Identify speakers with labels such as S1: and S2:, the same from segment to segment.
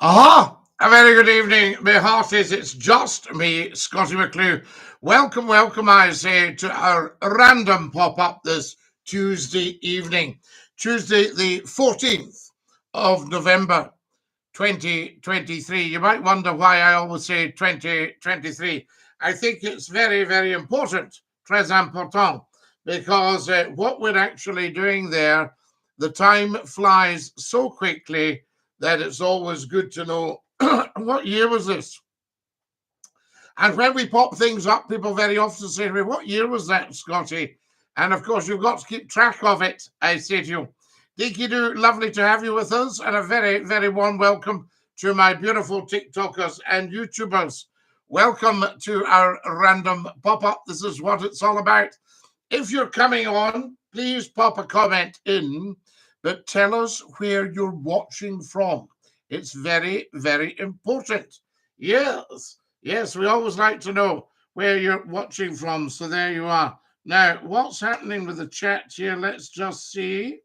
S1: Aha! A very good evening, my hearties. It's just me, Scottie McClue. Welcome, welcome, I say, to our random pop-up this Tuesday evening. Tuesday, the 14th of November, 2023. You might wonder why I always say 2023. I think it's very, very important, très important, because what we're actually doing there, the time flies so quickly that it's always good to know what year was this? And when we pop things up, people very often say to me, what year was that, Scotty? And of course, you've got to keep track of it, I say to you. DINKY-DOO, lovely to have you with us, and a very, very warm welcome to my beautiful TikTokers and YouTubers. Welcome to our random pop-up. This is what it's all about. If you're coming on, please pop a comment in, but tell us where you're watching from. It's very, very important. Yes, yes, we always like to know where you're watching from. So there you are. Now, what's happening with the chat here? Let's just see.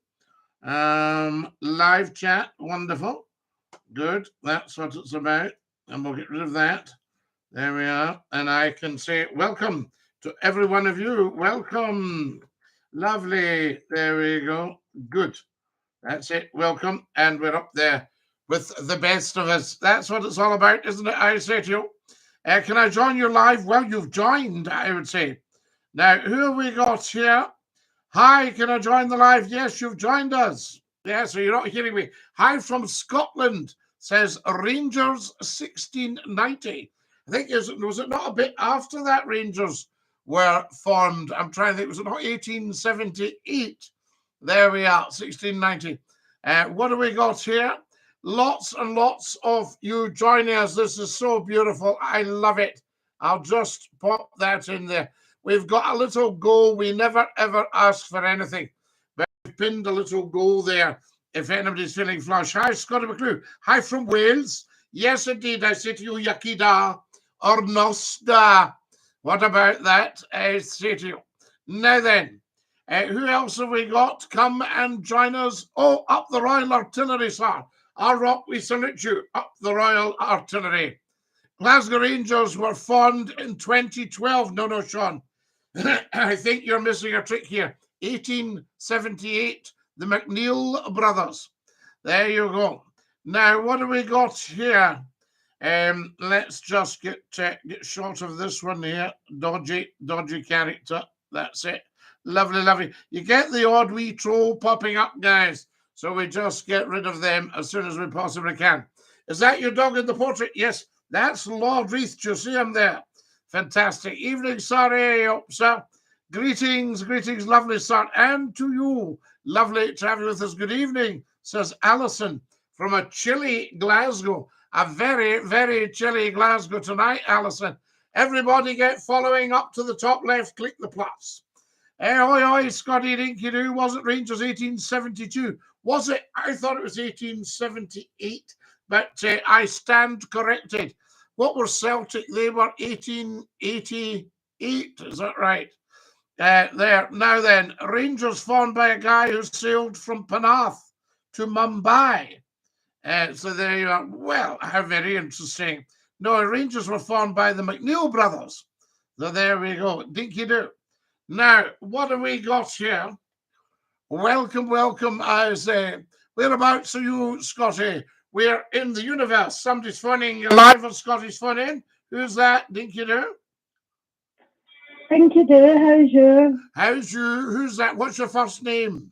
S1: Live chat, wonderful. Good, that's what it's about. And we'll get rid of that. There we are. And I can say welcome to every one of you. Welcome. Lovely. There we go. Good. That's it. Welcome. And we're up there with the best of us. That's what it's all about, isn't it? I say to you. Can I join you live? Well, you've joined, I would say. Now, who have we got here? Hi, can I join the live? Yes, you've joined us. Yeah, so you're not hearing me. Hi from Scotland, says Rangers 1690. I think, was it not a bit after that Rangers were formed? I'm trying to think, was it not 1878? There we are, 1690. What do we got here? Lots and lots of you joining us. This is so beautiful. I love it. I'll just pop that in there. We've got a little goal. We never, ever ask for anything. But we've pinned a little goal there if anybody's feeling flush. Hi, Scottie McClue. Hi from Wales. Yes, indeed. I say to you, Yakida or Nosta. What about that? I say to you. Now then, who else have we got? Come and join us. Oh, up the Royal Artillery, sir. Our Rock, we salute you. Up the Royal Artillery. Glasgow Rangers were formed in 2012. No, Sean. I think you're missing a trick here. 1878, the McNeil brothers. There you go. Now, what do we got here? Let's just get short of this one here. Dodgy character. That's it. Lovely, lovely. You get the odd wee troll popping up, guys. So we just get rid of them as soon as we possibly can. Is that your dog in the portrait? Yes, that's Lord Reith. Do you see him there? Fantastic. Evening, sir. Sir. Greetings, lovely sir. And to you, lovely to have you with us. Good evening, says Alison from a chilly Glasgow. A very, very chilly Glasgow tonight, Alison. Everybody get following up to the top left. Click the plus. Oi, Scotty DINKY-DOO. Wasn't Rangers 1872? Was it? I thought it was 1878, but I stand corrected. What were Celtic? They were 1888. Is that right? There. Now then, Rangers formed by a guy who sailed from Penarth to Mumbai. So there you are. Well, how very interesting. No, Rangers were formed by the McNeil brothers. So there we go. DINKY-DOO. Now, what have we got here? Welcome, I say. Whereabouts are you, Scotty? We're in the universe. Somebody's phoning live on Scotty's phone in. Who's that? DINKY-DOO?
S2: DINKY-DOO, how's you?
S1: How's you? Who's that? What's your first name?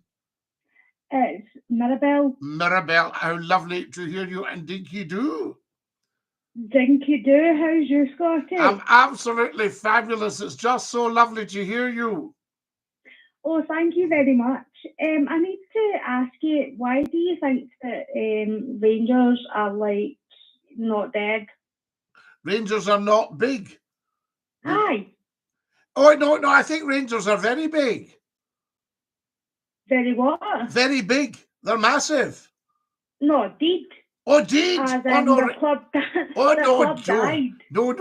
S2: It's Mirabelle.
S1: Mirabelle, how lovely to hear you. And DINKY-DOO?
S2: DINKY-DOO, how's you, Scotty?
S1: I'm absolutely fabulous. It's just so lovely to hear you.
S2: Oh, thank you very much. I need to ask you, why do you think that Rangers are, like, not dead?
S1: Rangers are not big.
S2: Aye.
S1: Oh, no, I think Rangers are very big.
S2: Very what?
S1: Very big. They're massive.
S2: No, did.
S1: Oh, did?
S2: As
S1: oh,
S2: in
S1: no.
S2: The club,
S1: oh,
S2: the
S1: no,
S2: club died.
S1: No.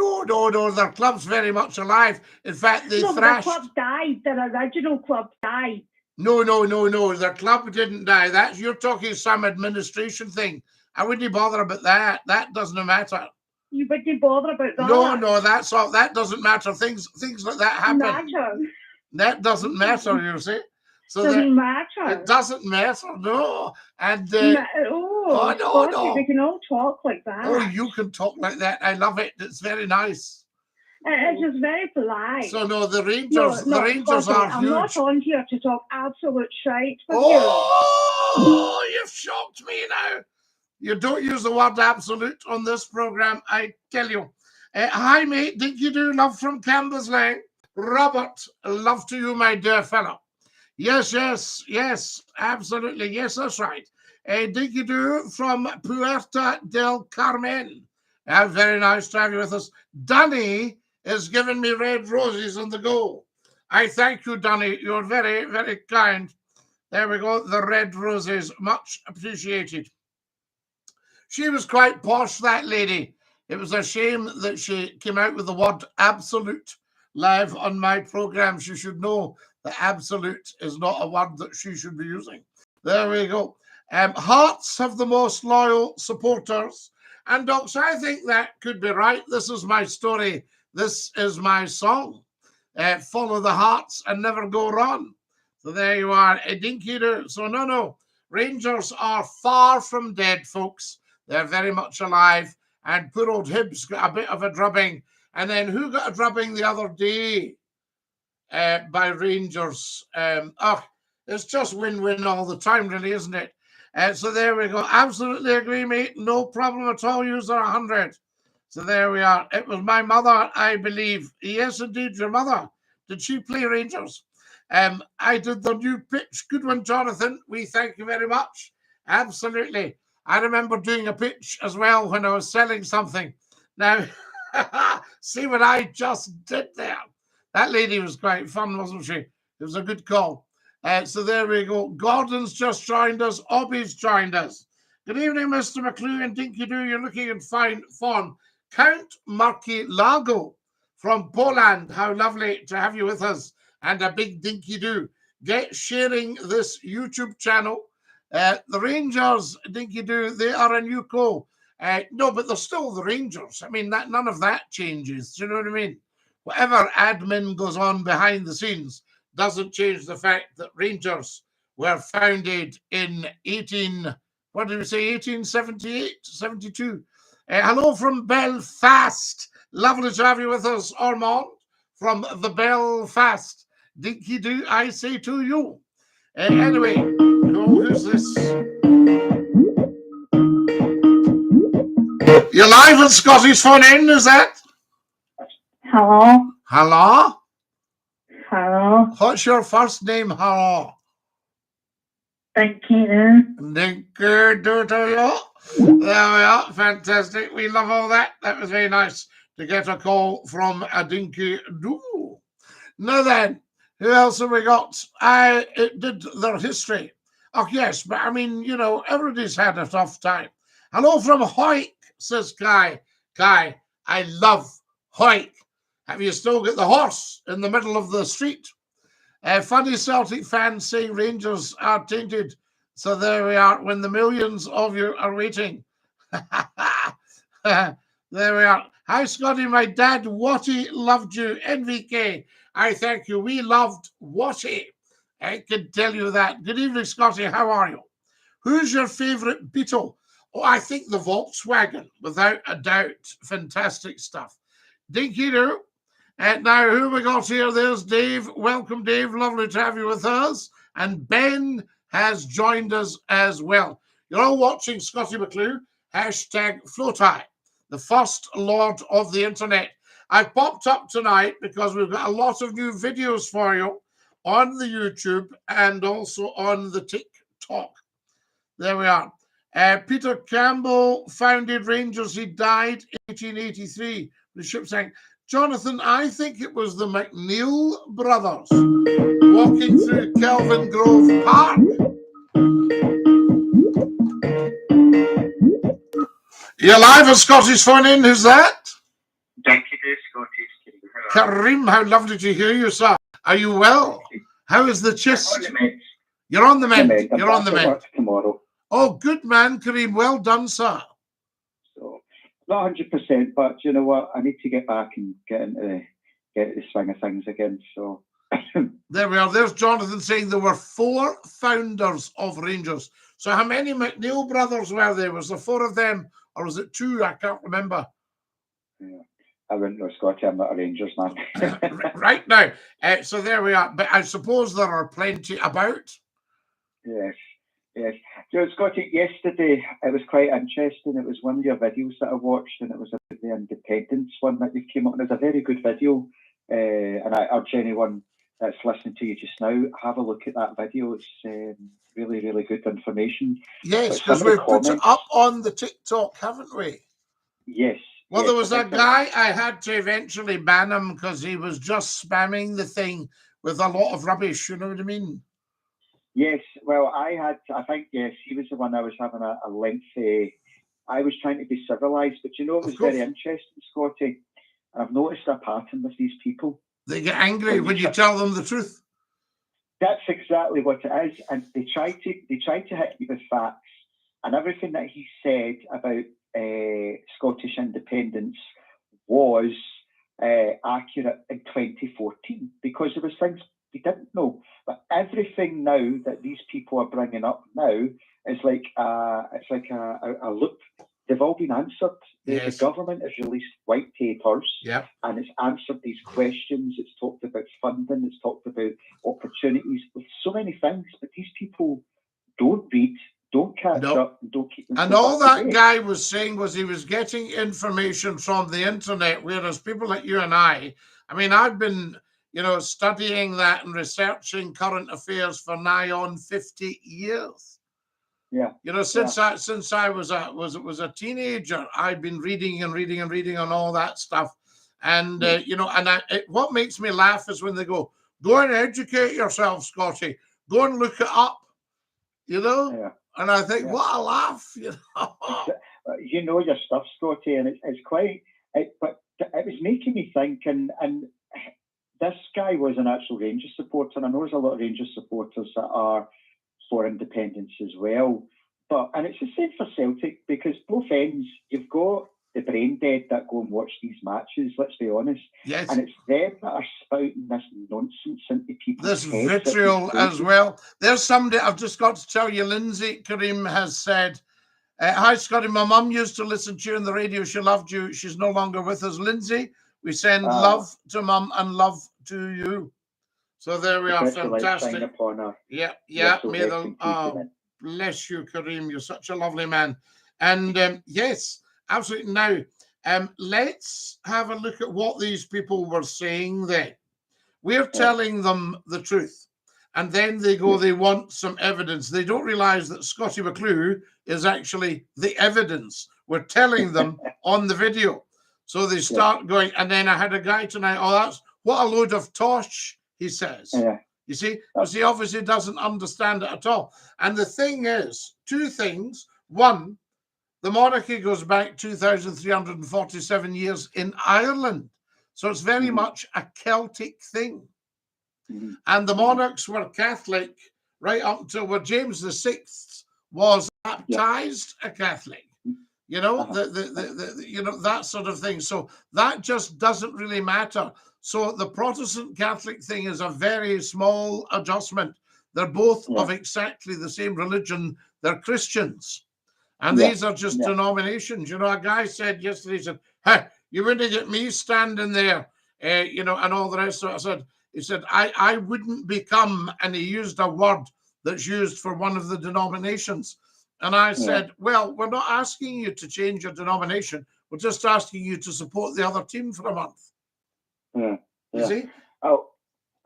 S1: Their club's very much alive. In fact, they thrashed.
S2: The club died. Their original club died.
S1: No. Their club didn't die. You're talking some administration thing. I wouldn't bother about that. That doesn't matter.
S2: You wouldn't bother about that?
S1: No, that's all. That doesn't matter. Things like that happen.
S2: Matter.
S1: That doesn't matter, you see. So
S2: doesn't matter.
S1: It doesn't matter, no. And
S2: no,
S1: no.
S2: We can all talk like that.
S1: Oh, you can talk like that. I love it. It's very nice.
S2: It's just very polite.
S1: So no, the Rangers, the Rangers
S2: Scottie,
S1: are
S2: I'm
S1: huge.
S2: not on here to talk absolute shite with you.
S1: Oh, you've shocked me now. You don't use the word absolute on this program, I tell you. Hi, mate. DINKY-DOO, love from Cambuslang. Robert, love to you, my dear fellow. Yes, absolutely. Yes, that's right. DINKY-DOO from Puerto del Carmen. Very nice to have you with us. Danny is giving me red roses on the go. I thank you, Danny. You're very, very kind. There we go. The red roses, much appreciated. She was quite posh, that lady. It was a shame that she came out with the word absolute live on my program. She should know that absolute is not a word that she should be using. There we go. Hearts have the most loyal supporters. And Docs, I think that could be right. This is my story. This is my song. Follow the hearts and never go wrong. So there you are, a DINKY-DOO. So no. Rangers are far from dead, folks. They're very much alive. And poor old Hibs got a bit of a drubbing. And then who got a drubbing the other day by Rangers? It's just win-win all the time, really, isn't it? So there we go. Absolutely agree, mate. No problem at all. User 100. So there we are. It was my mother, I believe. Yes, indeed, your mother. Did she play Rangers? I did the new pitch. Good one, Jonathan. We thank you very much. Absolutely. I remember doing a pitch as well when I was selling something. Now, see what I just did there. That lady was quite fun, wasn't she? It was a good call. So there we go. Gordon's just joined us. Obby's joined us. Good evening, Mr. McClue and DINKY-DOO. You're looking in fine form. Count Marky Lago from Poland. How lovely to have you with us. And a big DINKY-DOO. Get sharing this YouTube channel. The Rangers, DINKY-DOO, they are a new co. No, but they're still the Rangers. I mean, none of that changes. Do you know what I mean? Whatever admin goes on behind the scenes doesn't change the fact that Rangers were founded in 1878, 72. Hello from Belfast. Lovely to have you with us, Armand, from the Belfast. DINKY-DOO, I say to you. Anyway, who's this? You're live on Scotty's phone in, is that?
S2: Hello?
S1: Hello?
S2: Hello?
S1: What's your first name? Hello?
S2: DINKY-DOO.
S1: DINKY-DOO to you. There we are. Fantastic. We love all that. That was very nice to get a call from a DINKY-DOO. Now then, who else have we got? It did their history. Oh, yes, but I mean, you know, everybody's had a tough time. Hello from Hoyk, says Kai. Kai, I love Hoyk. Have you still got the horse in the middle of the street? Funny Celtic fans saying Rangers are tainted. So there we are, when the millions of you are waiting. There we are. Hi, Scotty. My dad, Watty, loved you. NVK, I thank you. We loved Watty. I can tell you that. Good evening, Scotty. How are you? Who's your favourite Beetle? Oh, I think the Volkswagen, without a doubt. Fantastic stuff. DINKY-DOO. And now, who we got here? There's Dave. Welcome, Dave. Lovely to have you with us. And Ben has joined us as well. You're all watching Scottie McClue, #FlowTie, the first lord of the internet. I've popped up tonight because we've got a lot of new videos for you on the YouTube and also on the TikTok. There we are. Peter Campbell founded Rangers. He died in 1883. The ship sank. Jonathan, I think it was the McNeil brothers walking through Kelvin Grove Park. You're live on Scotty's phone in. Who's that?
S3: DINKY-DOO, Scotty's.
S1: Karim, how lovely to hear you, sir. Are you well? How is the chest?
S3: On the meds.
S1: You're on the mend.
S3: I'm
S1: You're on the
S3: back at
S1: mend.
S3: work tomorrow.
S1: Oh, good man, Kareem. Well done, sir.
S4: So not 100%, but you know what? I need to get back and get into the swing of things again. So
S1: there we are. There's Jonathan saying there were 4 founders of Rangers. So how many McNeil brothers were there? Was there 4 of them, or was it 2? I can't remember.
S4: Yeah. I wouldn't know, Scotty. I'm not a Rangers man.
S1: Right now. So there we are. But I suppose there are plenty about.
S4: Yes. Yes. So, Scotty, yesterday it was quite interesting. It was one of your videos that I watched, and it was about the independence one that you came up with. It's a very good video. And I urge anyone that's listening to you just now, have a look at that video. It's really, really good information.
S1: Yes, because we've put it up on the TikTok, haven't we?
S4: Yes.
S1: Well,
S4: yes,
S1: there was a guy I had to eventually ban him because he was just spamming the thing with a lot of rubbish, you know what I mean?
S4: Yes, well, I think, yes, he was the one I was having a lengthy, I was trying to be civilised, but you know, it was very interesting, Scotty. I've noticed a pattern with these people.
S1: They get angry when you tell them the truth.
S4: That's exactly what it is, and they try to hit you with facts, and everything that he said about Scottish independence was accurate in 2014 because there was things we didn't know. But everything now that these people are bringing up now is like a look. They've all been answered. The government has released white papers, and it's answered these questions. It's talked about funding. It's talked about opportunities with so many things. But these people don't read, don't catch up, and don't keep themselves
S1: And all
S4: up to
S1: that
S4: date.
S1: guy was saying was he was getting information from the internet, whereas people like you and I mean, I've been, you know, studying that and researching current affairs for nigh on 50 years.
S4: Yeah.
S1: You know, since I was a teenager, I've been reading on all that stuff. And, you know, and what makes me laugh is when they go and educate yourself, Scotty. Go and look it up, you know?
S4: Yeah.
S1: And I think, what a laugh, you know?
S4: You know your stuff, Scotty, and it's quite, but it was making me think, and this guy was an actual Rangers supporter. I know there's a lot of Rangers supporters that are for independence as well. And it's the same for Celtic, because both ends, you've got the brain dead that go and watch these matches, let's be honest.
S1: Yes.
S4: And it's them that are spouting this nonsense into people's
S1: this
S4: heads.
S1: vitriol as well. There's somebody, I've just got to tell you, Lindsay Kareem has said, hi, Scotty, my mum used to listen to you on the radio. She loved you. She's no longer with us. Lindsay, we send love to mum and love to you. So there we are. Fantastic.
S4: Upon her.
S1: Yeah. May the, bless you, Kareem. You're such a lovely man. And yes, absolutely. Now, let's have a look at what these people were saying then. We're telling them the truth. And then they go, they want some evidence. They don't realize that Scottie McClue is actually the evidence. We're telling them on the video. So they start going, and then I had a guy tonight, that's what a load of tosh, he says. You see, because he obviously doesn't understand it at all. And the thing is, 2 things. One, the monarchy goes back 2,347 years in Ireland. So it's very much a Celtic thing. And the monarchs were Catholic right up until where James VI was baptized a Catholic. You know, you know, that sort of thing. So that just doesn't really matter. So the Protestant Catholic thing is a very small adjustment. They're both of exactly the same religion. They're Christians. And these are just denominations. You know, a guy said yesterday, he said, hey, you wouldn't get me standing there, you know, and all the rest of it. He said, I wouldn't become, and he used a word that's used for one of the denominations. And I said, well, we're not asking you to change your denomination. We're just asking you to support the other team for a month. You see?
S4: Oh,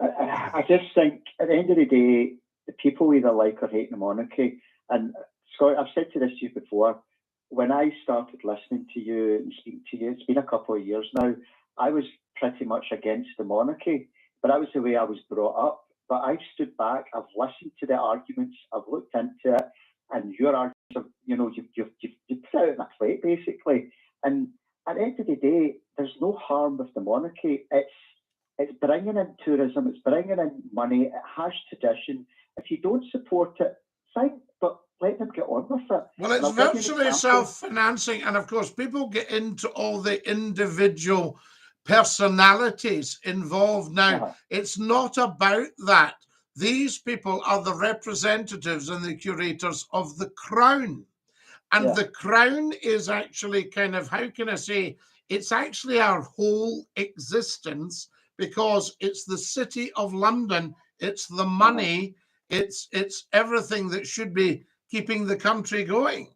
S4: I just think at the end of the day, the people either like or hate the monarchy. And Scott, I've said to this to you before, when I started listening to you and speaking to you, it's been a couple of years now, I was pretty much against the monarchy, but that was the way I was brought up. But I've stood back, I've listened to the arguments, I've looked into it, and your arguments, you know, you've put it out on a plate, basically. And at the end of the day, there's no harm with the monarchy. It's bringing in tourism, it's bringing in money, it has tradition. If you don't support it, fine, but let them get on with it.
S1: Well,
S4: And
S1: it's
S4: I'll give you an
S1: virtually
S4: example.
S1: self-financing. And of course, people get into all the individual personalities involved now.
S4: Uh-huh.
S1: It's not about that. These people are the representatives and the curators of the crown. And
S4: Yeah.
S1: the crown is actually kind of, how can I say, it's actually our whole existence, because it's the city of London, it's the money, it's everything that should be keeping the country going.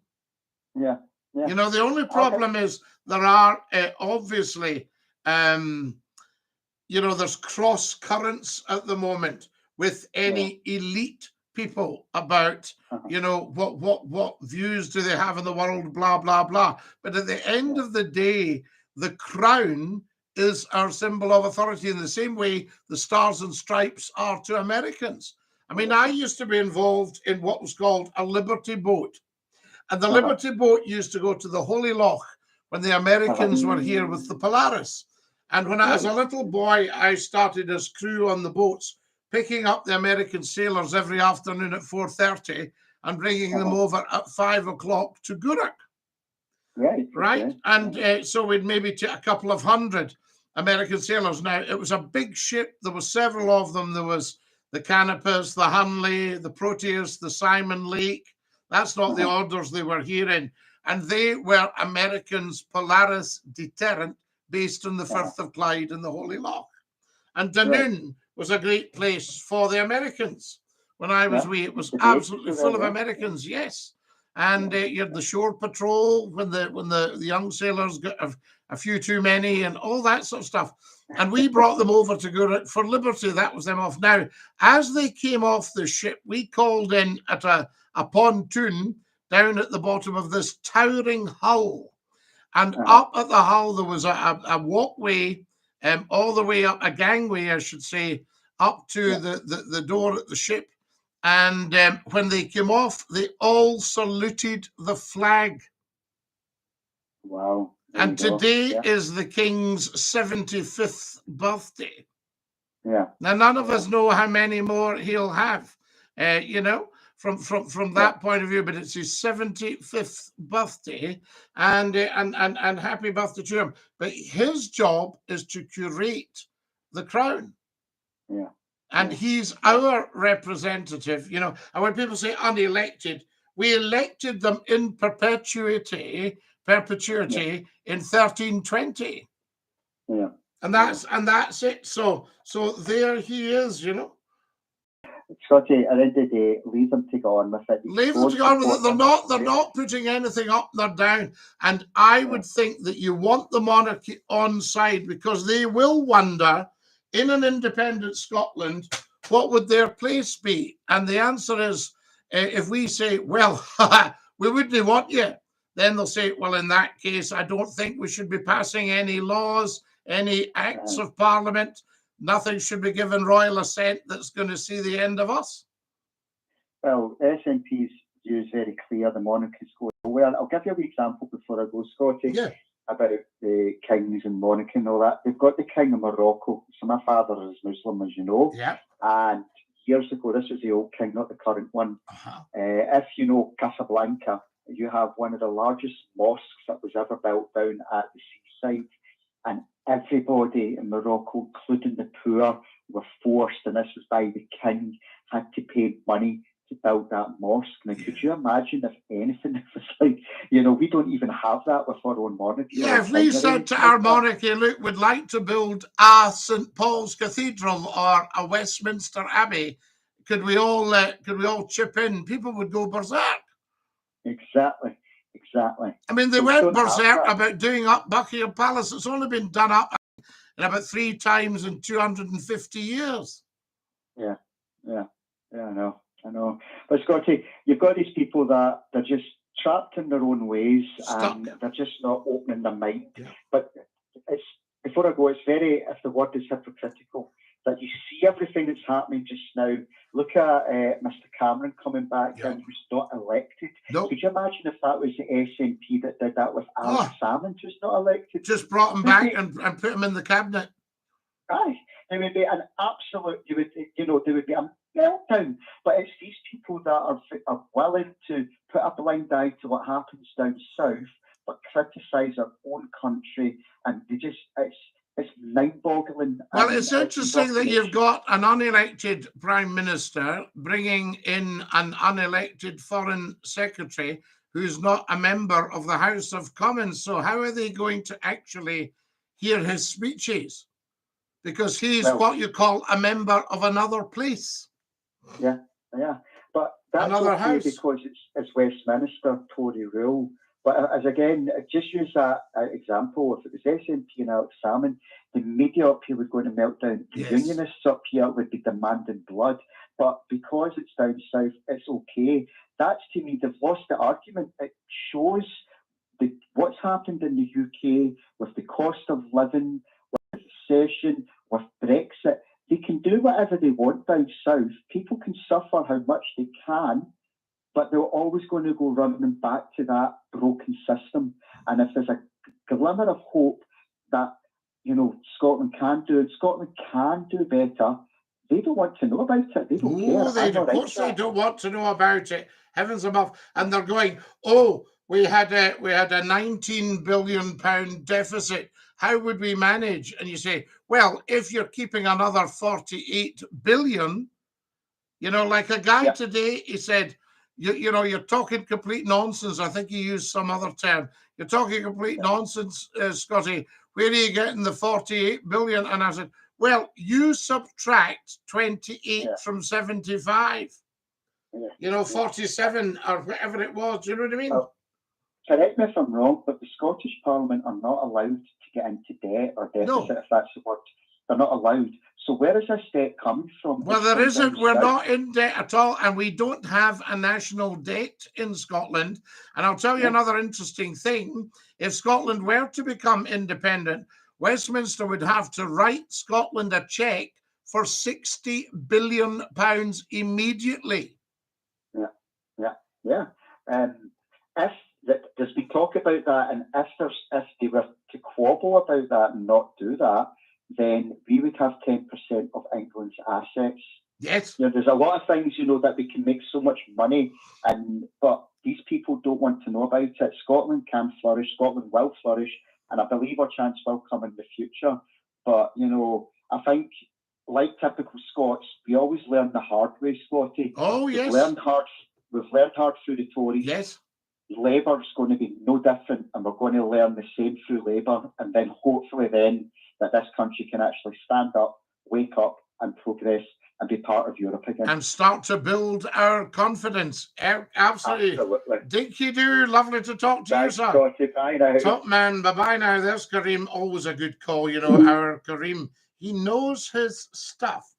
S4: Yeah. Yeah.
S1: You know, the only
S4: Okay.
S1: problem is there are obviously, you know, there's cross currents at the moment with any elite people about, you know, what views do they have in the world, blah, blah, blah. But at the end of the day, the crown is our symbol of authority, in the same way the stars and stripes are to Americans. I mean, I used to be involved in what was called a Liberty boat. And the Liberty boat used to go to the Holy Loch when the Americans were here with the Polaris. And when I, as a little boy, I started as crew on the boats, picking up the American sailors every afternoon at 4:30 and bringing them over at 5 o'clock to Gourock. Right?
S4: Okay.
S1: And so we'd maybe take a couple of hundred American sailors. Now, it was a big ship. There were several of them. There was the Canopus, the Hunley, the Proteus, the Simon Lake. That's not the orders they were here in. And they were Americans' Polaris deterrent, based on the Firth of Clyde and the Holy Loch. And Dunoon was a great place for the Americans. When I was wee, it was absolutely full of Americans, yes. And you had the shore patrol when the young sailors got a few too many and all that sort of stuff. And we brought them over to Gourock for Liberty. That was them off. Now, as they came off the ship, we called in at a pontoon down at the bottom of this towering hull. And up at the hull, there was a walkway, all the way up, a gangway, I should say, up to the door at the ship. And when they came off, they all saluted the flag.
S4: Wow.
S1: And today is the King's 75th birthday.
S4: Yeah.
S1: Now, none of us know how many more he'll have, you know, from that point of view, but it's his 75th birthday, and happy birthday to him. But his job is to curate the crown.
S4: Yeah.
S1: And he's our representative, you know. And when people say unelected, we elected them in perpetuity in 1320.
S4: Yeah.
S1: And that's it. So there he is, you know.
S4: Scottie, at the end of the day, leave them to go on with it.
S1: Leave them to go on with it. They're not putting anything up nor down. And I would think that you want the monarchy on side, because they will wonder, in an independent Scotland, what would their place be? And the answer is, if we say, well, we wouldn't want you, then they'll say, well, in that case, I don't think we should be passing any laws, any acts of parliament. Nothing should be given royal assent that's going to see the end of us.
S4: Well, SNP's view is very clear. The monarchy's going well. I'll give you an example before I go, Scottie, about the kings and monarchy and all that. They've got the king of Morocco. So my father is Muslim, as you know.
S1: Yeah.
S4: And years ago, this was the old king, not the current one. If you know Casablanca, you have one of the largest mosques that was ever built down at the seaside. And everybody in Morocco, including the poor, were forced, and this was by the king, had to pay money to build that mosque. Now, could you imagine if anything was like, you know, we don't even have that with our own monarchy.
S1: Yeah, if we said to our monarchy, look, we'd like to build a St. Paul's Cathedral or a Westminster Abbey, could we all chip in? People would go berserk.
S4: Exactly.
S1: I mean, they went berserk about doing up Buckingham Palace. It's only been done up in about 3 times in 250 years.
S4: Yeah, I know. But Scottie, you've got these people that they're just trapped in their own ways, and they're just not opening their mind. Yeah. But it's, before I go, it's very, if the word is hypocritical, that you see everything that's happening just now. Look at Mr. Cameron coming back and who's not elected.
S1: Nope.
S4: Could you imagine if that was the SNP that did that with Alex Salmond, who's not elected?
S1: Just brought him back and put him in the cabinet.
S4: Aye, there would be an absolute. There would be meltdown. But it's these people that are willing to put a blind eye to what happens down south, but criticise our own country, and they just it's mind-boggling.
S1: Well, it's interesting that you've got an unelected prime minister bringing in an unelected foreign secretary who's not a member of the House of Commons. So how are they going to actually hear his speeches? Because he's what you call a member of another place.
S4: Yeah. But that's
S1: another
S4: okay
S1: house
S4: because it's Westminster Tory rule. But as again, just use that example. If it was SNP and Alex Salmond, the media up here was going to melt down. The unionists up here would be demanding blood. But because it's down south, it's okay. That's, to me, they've lost the argument. It shows what's happened in the UK with the cost of living, with recession, with Brexit. They can do whatever they want down south. People can suffer how much they can, but they're always going to go running back to that broken system. And if there's a glimmer of hope that, Scotland can do it, Scotland can do better, they don't want to know about it. They don't care.
S1: Of course they don't want to know about it. Heavens above. And they're going, oh, we had a 19 billion pound deficit. How would we manage? And you say, well, if you're keeping another 48 billion, like a guy today, he said, you're talking complete nonsense. I think he used some other term. You're talking complete nonsense, Scotty. Where are you getting the 48 billion? And I said, well, you subtract 28 from 75. 47 or whatever it was. Do you know what I mean?
S4: Correct me if I'm wrong, but the Scottish Parliament are not allowed to get into debt or deficit, if that's the word. They're not allowed. So where is this debt coming from?
S1: Well, there isn't. We're not in debt at all, and we don't have a national debt in Scotland. And I'll tell you another interesting thing. If Scotland were to become independent, Westminster would have to write Scotland a cheque for £60 billion immediately.
S4: Yeah. There's been talk about that, and if they were to quabble about that and not do that, then we would have 10% of England's assets.
S1: Yes.
S4: There's a lot of things, that we can make so much money, but these people don't want to know about it. Scotland can flourish, Scotland will flourish, and I believe our chance will come in the future. But, I think, like typical Scots, we always learn the hard way, Scotty.
S1: Oh, yes.
S4: We've learned hard through the Tories.
S1: Yes.
S4: Labour's going to be no different, and we're going to learn the same through Labour, and then hopefully that this country can actually stand up, wake up and progress and be part of Europe again.
S1: And start to build our confidence. Absolutely. Dinky-Doo, lovely to talk to you, sir.
S4: Scotty, bye now.
S1: Top man, bye-bye now. There's Kareem, always a good call, our Kareem. He knows his stuff.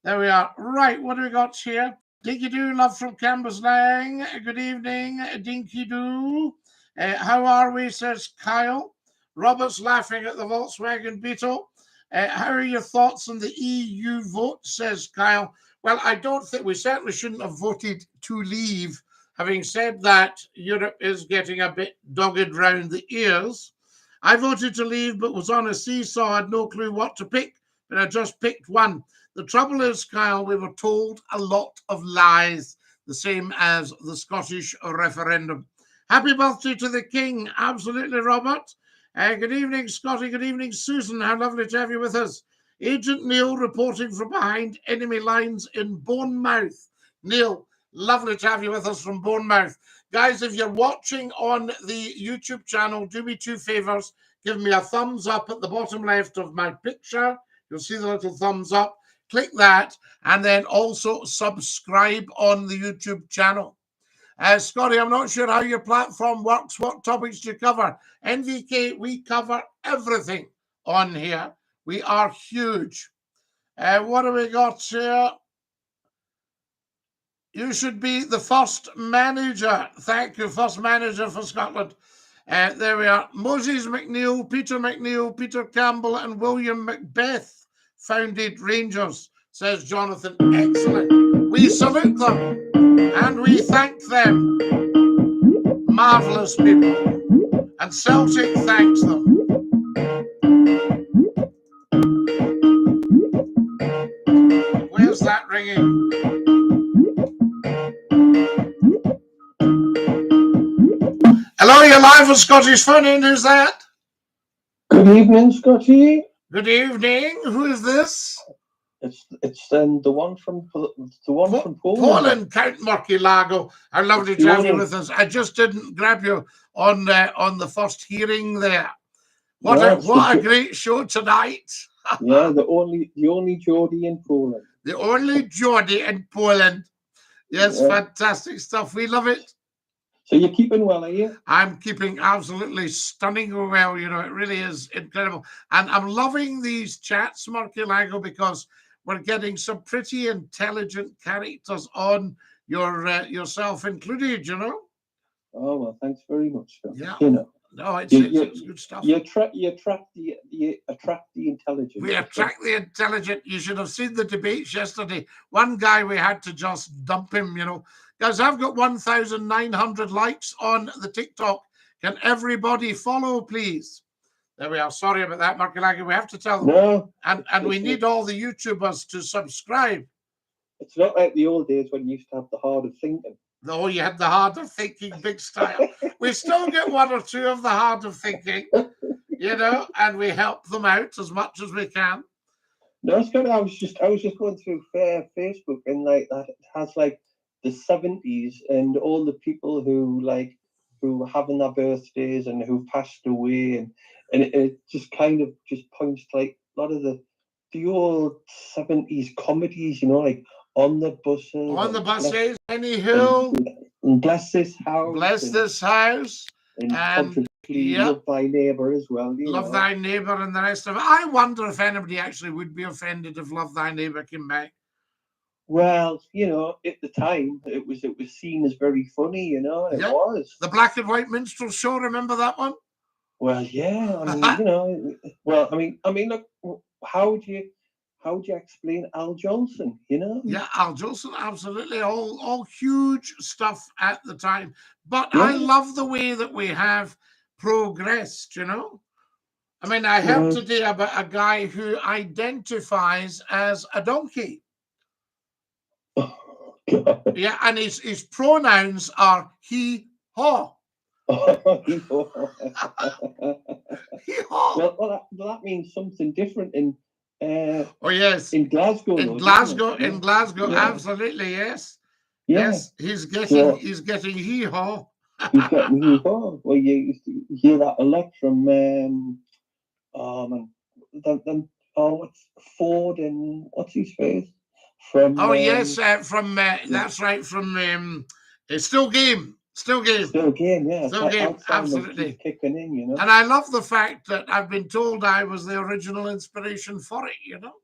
S1: There we are. Right, what do we got here? Dinky-Doo, love from Cambuslang. Good evening, Dinky-Doo. How are we, says Kyle. Robert's laughing at the Volkswagen Beetle. How are your thoughts on the EU vote, says Kyle. Well, I don't think we certainly shouldn't have voted to leave. Having said that, Europe is getting a bit dogged round the ears. I voted to leave, but was on a seesaw. I had no clue what to pick, but I just picked one. The trouble is, Kyle, we were told a lot of lies, the same as the Scottish referendum. Happy birthday to the King. Absolutely, Robert. Good evening, Scotty. Good evening, Susan. How lovely to have you with us. Agent Neil reporting from behind enemy lines in Bournemouth. Neil, lovely to have you with us from Bournemouth. Guys, if you're watching on the YouTube channel, do me two favors. Give me a thumbs up at the bottom left of my picture. You'll see the little thumbs up. Click that, and then also subscribe on the YouTube channel. Scotty, I'm not sure how your platform works. What topics do you cover? NVK, we cover everything on here. We are huge. What do we got here? You should be the first manager. Thank you, first manager for Scotland. There we are. Moses McNeil, Peter Campbell, and William Macbeth founded Rangers, says Jonathan. Excellent. We salute them and we thank them. Marvellous people. And Celtic thanks them. Where's that ringing? Hello, you're live with Scottish Funny. Who's that?
S5: Good evening, Scotty.
S1: Good evening. Who is this?
S5: It's the one from Poland.
S1: Poland, Count Murky-Lago. How lovely
S5: It's
S1: to
S5: the
S1: have you
S5: only-
S1: with us. I just didn't grab you on the first hearing there.
S5: Yeah,
S1: What a
S5: it's
S1: great show tonight.
S5: Yeah, the only Geordie in Poland.
S1: The only Geordie in Poland. Yes,
S5: Yeah.
S1: fantastic stuff. We love it.
S5: So you're keeping well, are you?
S1: I'm keeping absolutely stunning well. You know, it really is incredible. And I'm loving these chats, Murky-Lago, because we're getting some pretty intelligent characters on yourself included, you know?
S5: Oh well, thanks very much, Scott.
S1: Yeah.
S5: You know,
S1: No, it's good stuff.
S5: you attract the intelligent.
S1: We attract the intelligent. You should have seen the debates yesterday. One guy, we had to just dump him, you know. Guys, I've got 1,900 likes on the TikTok. Can everybody follow, please? There we are. Sorry about that, Murky-Lago. We have to tell them.
S5: No,
S1: And we need all the YouTubers to subscribe.
S5: it's not like the old days when you used to have the hard of thinking.
S1: Oh, you had the hard of thinking, big style. We still get one or two of the hard of thinking, you know, and we help them out as much as we can.
S5: No, it's good. I was just going through Facebook, and like that it has like the 70s and all the people who are having their birthdays and who passed away, and it just kind of just points to like a lot of the old 70s comedies, you know, like On the Buses.
S1: On the Buses, Penny Hill.
S5: And Bless This House.
S1: Bless This House.
S5: And
S1: And
S5: yeah. Love Thy Neighbour as well.
S1: Love Thy Neighbour and the rest of it. I wonder if anybody actually would be offended if Love Thy Neighbour came back.
S5: Well, you know, at the time it was seen as very funny, you know, and
S1: Yeah.
S5: it was.
S1: The Black and White Minstrel Show, remember that one?
S5: Well, yeah, I mean, you know, well, I mean, look, how do you explain Al Jolson, you know?
S1: Yeah, Al Jolson, absolutely. All huge stuff at the time. But
S5: Yeah.
S1: I love the way that we have progressed, you know? I mean, I heard
S5: Yeah.
S1: today about a guy who identifies as a donkey.
S5: Oh, God.
S1: Yeah, and his pronouns are he, haw. He, haw.
S5: well, that means something different in
S1: Oh, yes.
S5: in Glasgow.
S1: In
S5: though,
S1: Glasgow,
S5: doesn't it?
S1: in Glasgow,
S5: Yeah.
S1: absolutely, yes.
S5: Yeah.
S1: Yes, he's
S5: Yeah.
S1: getting hee haw.
S5: He's getting you. Well, you hear that a lot from what's Ford and what's his face from?
S1: Oh yes, from that's right, from Still Game.
S5: Still Game, yeah.
S1: Still Game,
S5: That sound was
S1: absolutely.
S5: just kicking in, you know.
S1: And I love the fact that I've been told I was the original inspiration for it, you know.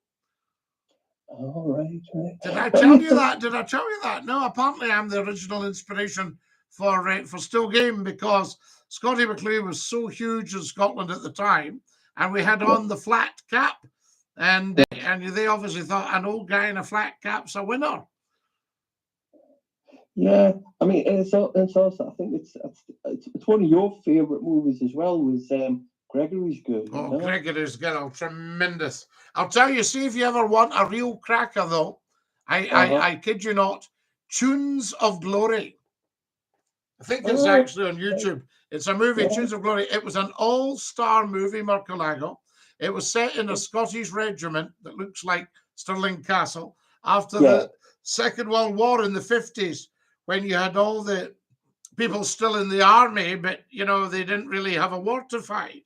S5: Oh, right.
S1: Did I tell you that? Did I tell you that? No, apparently I'm the original inspiration for Still Game, because Scottie McClue was so huge in Scotland at the time, and we had on the flat cap, and they obviously thought an old guy in a flat cap's a winner.
S5: Yeah, I mean, it's also, I think it's one of your favourite movies as well, was Gregory's Girl.
S1: Oh,
S5: you know?
S1: Gregory's Girl, tremendous. I'll tell you, see if you ever want a real cracker, though. I kid you not. Tunes of Glory. I think it's actually on YouTube. It's a movie, Tunes of Glory. It was an all-star movie, Murky-Lago. It was set in a Scottish regiment that looks like Stirling Castle after the Second World War in the 50s, when you had all the people still in the army, but, you know, they didn't really have a war to fight.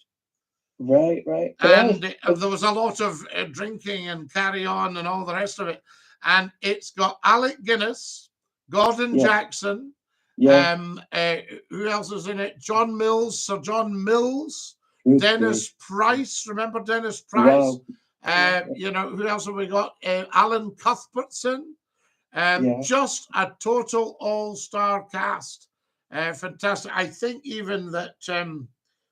S5: Right.
S1: And there was a lot of drinking and carry on and all the rest of it. And it's got Alec Guinness, Gordon Jackson, who else is in it? John Mills, Sir John Mills, Dennis Price. Remember Dennis Price?
S5: Wow.
S1: You know, who else have we got? Alan Cuthbertson. Just a total all-star cast. Fantastic. I think even that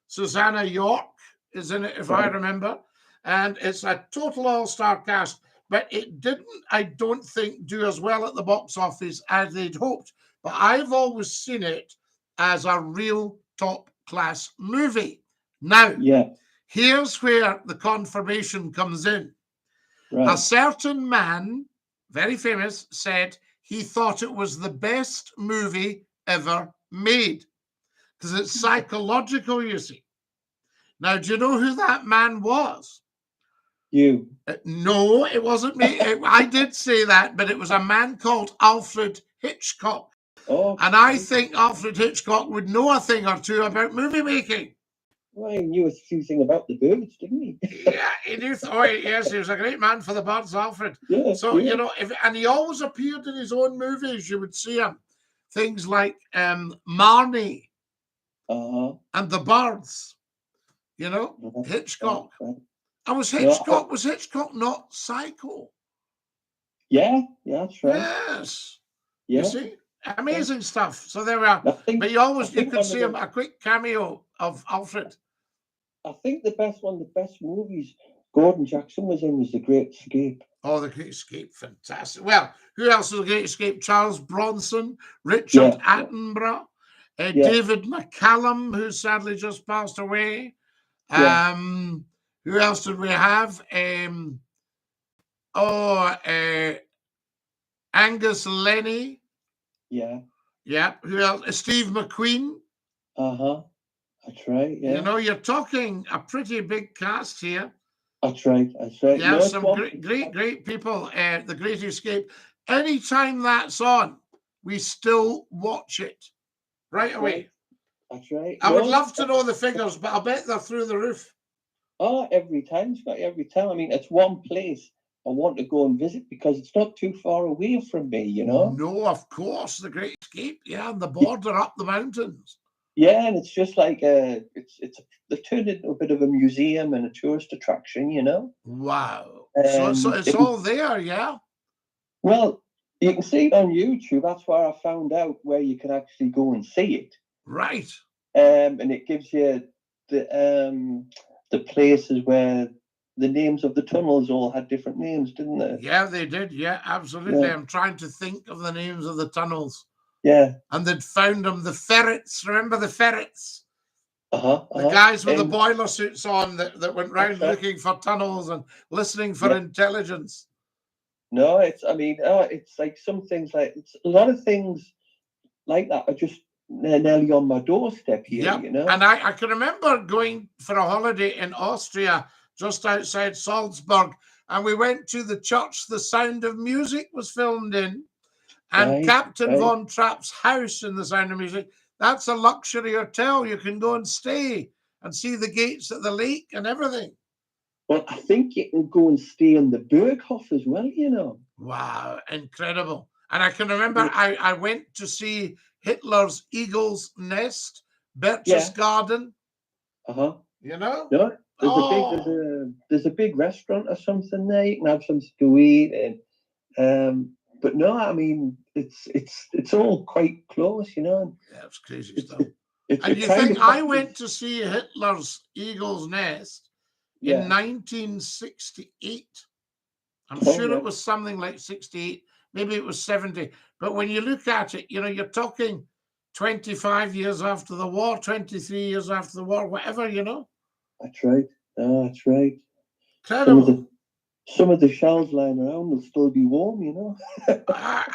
S1: Susanna York is in it, if I remember. And it's a total all-star cast. But it didn't, I don't think, do as well at the box office as they'd hoped. But I've always seen it as a real top-class movie. Now, here's where the confirmation comes in.
S5: Right.
S1: A certain man, very famous, said he thought it was the best movie ever made. because it's psychological, you see. Now, do you know who that man was?
S5: You.
S1: No, it wasn't me. I did say that, but it was a man called Alfred Hitchcock.
S5: Oh.
S1: And I think Alfred Hitchcock would know a thing or two about movie making.
S5: Well, he knew a few things about the birds, didn't he?
S1: Yeah, he knew. Oh, yes, he was a great man for the birds, Alfred.
S5: Yeah.
S1: So,
S5: yeah.
S1: you know, and he always appeared in his own movies. You would see him. Things like Marnie and the Birds, you know, Hitchcock. And was Hitchcock not psycho?
S5: Yeah, that's right.
S1: Yes.
S5: Yeah.
S1: You see? Amazing stuff. So there we are. But you could see him, a quick cameo of Alfred.
S5: I think the best movies Gordon Jackson was in was The Great Escape.
S1: Oh, The Great Escape, fantastic. Well, who else was The Great Escape? Charles Bronson, Richard Attenborough, David McCallum, who sadly just passed away. Who else did we have? Angus Lenny.
S5: Yeah.
S1: Yeah. Who else? Steve McQueen.
S5: That's right. Yeah.
S1: You know, you're talking a pretty big cast here.
S5: That's right.
S1: Yeah, no, some great people. The Great Escape. Anytime that's on, we still watch it right away.
S5: That's right.
S1: I would love to know the figures, but I bet they're through the roof.
S5: Oh, every time, Scott, every time. I mean, it's one place I want to go and visit because it's not too far away from me, you know?
S1: No, of course, The Great Escape, yeah, on the border up the mountains.
S5: Yeah, and it's just like they've turned it into a bit of a museum and a tourist attraction, you know?
S1: Wow. So it's all there, yeah?
S5: Well, you can see it on YouTube. That's where I found out where you can actually go and see it.
S1: Right.
S5: And it gives you the places where the names of the tunnels all had different names, didn't they?
S1: Yeah, they did. Yeah, absolutely. Yeah. I'm trying to think of the names of the tunnels.
S5: Yeah.
S1: And they'd found them. The ferrets. Remember the ferrets? The guys with the boiler suits on that went round looking for tunnels and listening for intelligence.
S5: No, it's like some things like a lot of things like that are just nearly on my doorstep here, you know.
S1: And I can remember going for a holiday in Austria, just outside Salzburg, and we went to the church The Sound of Music was filmed in, and Captain Von Trapp's house in The Sound of Music. That's a luxury hotel. You can go and stay and see the gates at the lake and everything.
S5: Well, I think you can go and stay in the Berghof as well, you know.
S1: Wow, incredible. And I can remember I went to see Hitler's Eagle's Nest, Berchtesgaden. You know?
S5: No, there's a big restaurant or something there. You can have something to eat, and but no, I mean it's all quite close, you know.
S1: Yeah, it's crazy stuff. And you think I went to see Hitler's Eagle's Nest in 1968. I'm sure it was something like 68. Maybe it was 70. But when you look at it, you know, you're talking 25 years after the war, 23 years after the war, whatever, you know. That's
S5: right. That's right.
S1: Incredible.
S5: Some of the shells lying around will still be warm, you know.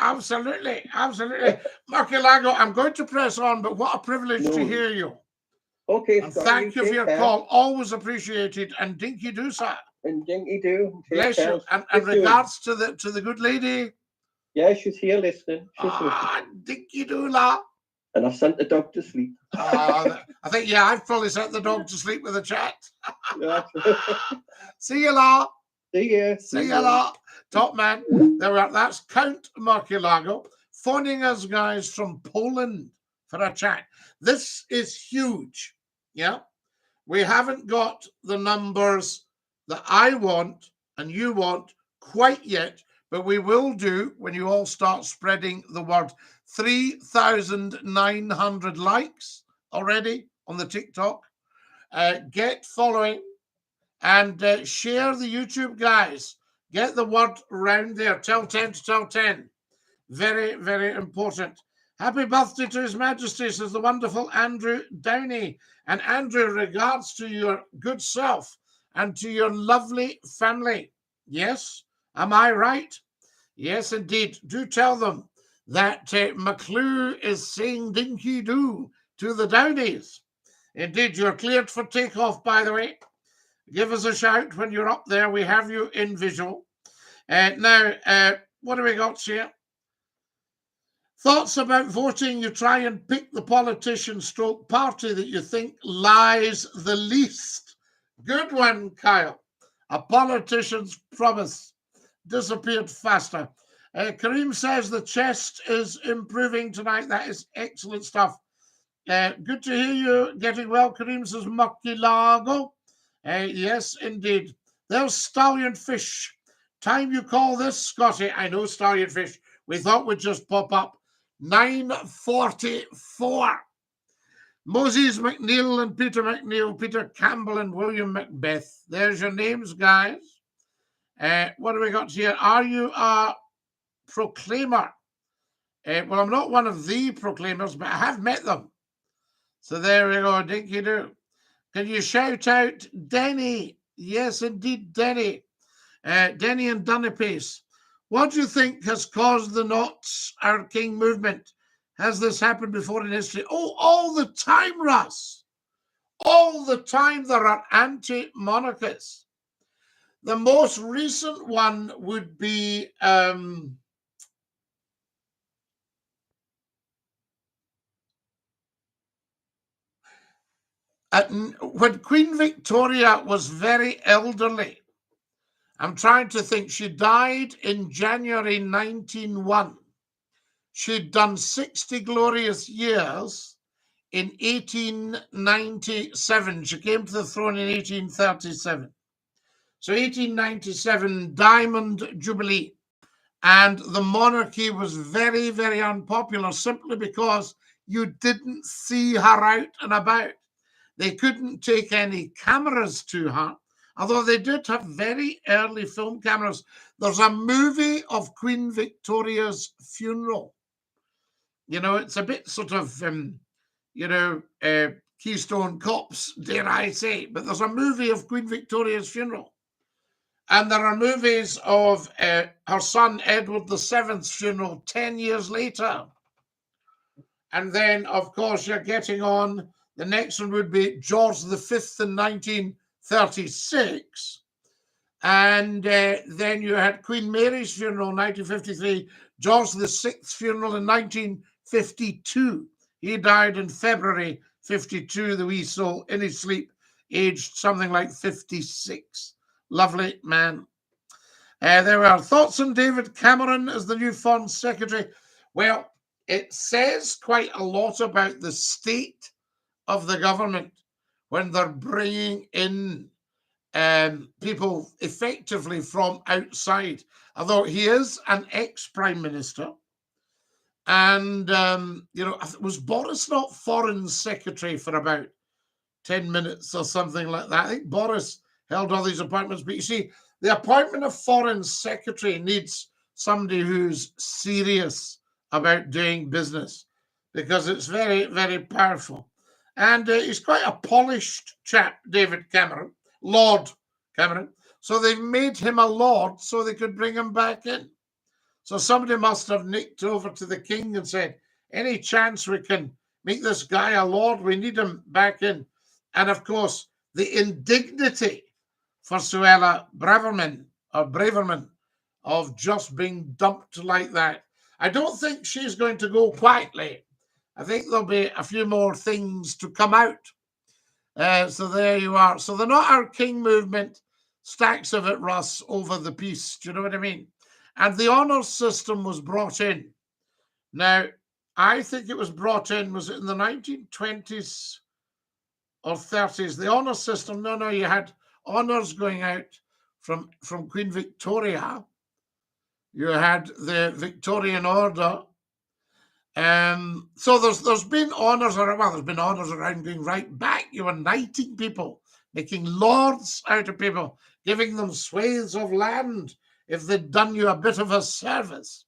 S1: Absolutely. Absolutely. Marky Lago, I'm going to press on, but what a privilege to hear you.
S5: Okay.
S1: And thank you for your call. Always appreciated. And Dinky-Doo, sir.
S5: And Dinky-Doo.
S1: Bless you. And regards to the good lady.
S5: Yeah, she's here listening.
S1: Dinky-Doo, la.
S5: And I've sent the dog to sleep.
S1: I think, I've probably sent the dog to sleep with a chat. See you, la.
S5: See you.
S1: See you, la. Top man. There we are. That's Count Marky Lago phoning us, guys, from Poland for a chat. This is huge. Yeah. We haven't got the numbers that I want and you want quite yet, but we will do when you all start spreading the word. 3,900 likes already on the TikTok. Get following and share the YouTube, guys. Get the word around there. Tell 10 to tell 10. Very, very important. Happy birthday to His Majesty, says the wonderful Andrew Downey. And Andrew, regards to your good self and to your lovely family. Yes? Am I right? Yes, indeed. Do tell them that McClue is saying Dinky-Doo to the Downies. Indeed, you're cleared for takeoff, by the way. Give us a shout when you're up there. We have you in visual. Now, what do we got here? Thoughts about voting? You try and pick the politician stroke party that you think lies the least. Good one, Kyle. A politician's promise disappeared faster. Kareem says the chest is improving tonight. That is excellent stuff. Good to hear you getting well. Kareem says Makilago. Yes, indeed. There's Stallion Fish. Time you call this, Scotty. I know Stallion Fish. We thought we'd just pop up. 9:44. Moses McNeil and Peter McNeil, Peter Campbell and William Macbeth. There's your names, guys. What do we got here? Are you a proclaimer? Well, I'm not one of the proclaimers, but I have met them. So there we go, Dinky-Doo. Can you shout out Denny? Yes, indeed, Denny. Denny and Dunnipace. What do you think has caused the Nots Our King movement? Has this happened before in history? Oh, all the time, Russ. All the time there are anti-monarchists. The most recent one would be when Queen Victoria was very elderly. I'm trying to think. She died in January 1901. She'd done 60 glorious years in 1897. She came to the throne in 1837. So 1897, Diamond Jubilee. And the monarchy was very, very unpopular simply because you didn't see her out and about. They couldn't take any cameras to her, although they did have very early film cameras. There's a movie of Queen Victoria's funeral. You know, it's a bit sort of, Keystone Cops, dare I say. But there's a movie of Queen Victoria's funeral. And there are movies of her son Edward VII's funeral 10 years later. And then, of course, you're getting on. The next one would be George V in 1936. And then you had Queen Mary's funeral in 1953, George VI's funeral in 1952. He died in February 52, the wee soul, in his sleep, aged something like 56. Lovely man. There are thoughts on David Cameron as the new Foreign Secretary. Well, it says quite a lot about the state of the government when they're bringing in people effectively from outside. Although he is an ex-prime minister. And, was Boris not Foreign Secretary for about 10 minutes or something like that? I think Boris held all these appointments. But you see, the appointment of Foreign Secretary needs somebody who's serious about doing business because it's very, very powerful. And he's quite a polished chap, David Cameron, Lord Cameron. So they've made him a Lord so they could bring him back in. So somebody must have nicked over to the king and said, any chance we can make this guy a Lord, we need him back in. And of course, the indignity for Suella Braverman of just being dumped like that. I don't think she's going to go quietly. I think there'll be a few more things to come out. So there you are. So the Not Our King movement, stacks of it, Russ, over the piece. Do you know what I mean? And the honours system was brought in. Now, I think it was brought in, was it in the 1920s or 30s? The honours system, no, you had honours going out from Queen Victoria. You had the Victorian Order. So there's been honours around, well, there's been honours around going right back. You were knighting people, making lords out of people, giving them swathes of land if they'd done you a bit of a service.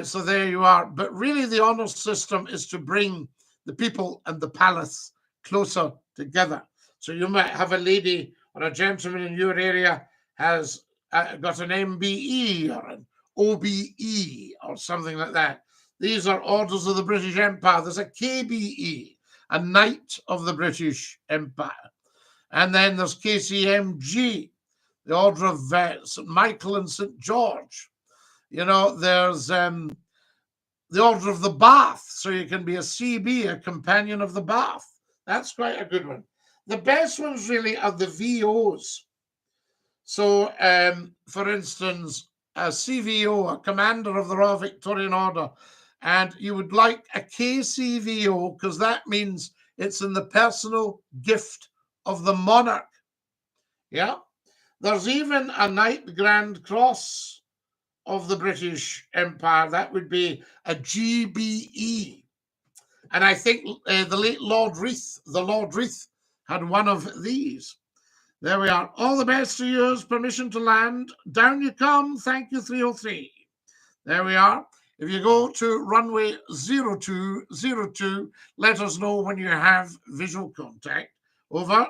S1: So there you are. But really the honours system is to bring the people and the palace closer together. So you might have a lady or a gentleman in your area has got an MBE or an OBE or something like that. These are orders of the British Empire. There's a KBE, a Knight of the British Empire. And then there's KCMG, the Order of St. Michael and St. George. You know, there's the Order of the Bath, so you can be a CB, a Companion of the Bath. That's quite a good one. The best ones really are the VOs. So, for instance, a CVO, a Commander of the Royal Victorian Order, and you would like a KCVO because that means it's in the personal gift of the monarch. Yeah. There's even a Knight Grand Cross of the British Empire. That would be a GBE. And I think the late Lord Reith had one of these. There we are. All the best to yours. Permission to land. Down you come. Thank you, 303. There we are. If you go to runway 0202, let us know when you have visual contact. Over.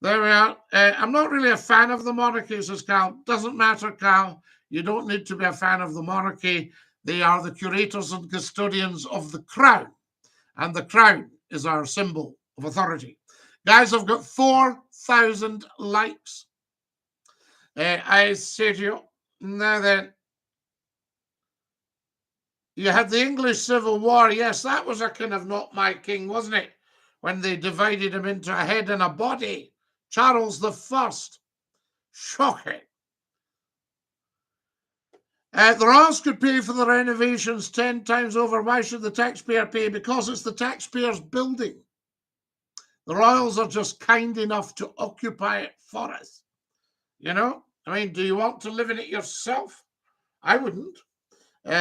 S1: There we are. I'm not really a fan of the monarchy, says Cal. Doesn't matter, Cal. You don't need to be a fan of the monarchy. They are the curators and custodians of the crown. And the crown is our symbol of authority. Guys, I've got 4,000 likes. I say to you, now then, you had the English Civil War. Yes, that was a kind of not my king, wasn't it? When they divided him into a head and a body. Charles I. Shocking. The Royals could pay for the renovations 10 times over. Why should the taxpayer pay? Because it's the taxpayer's building. The Royals are just kind enough to occupy it for us. You know? I mean, do you want to live in it yourself? I wouldn't.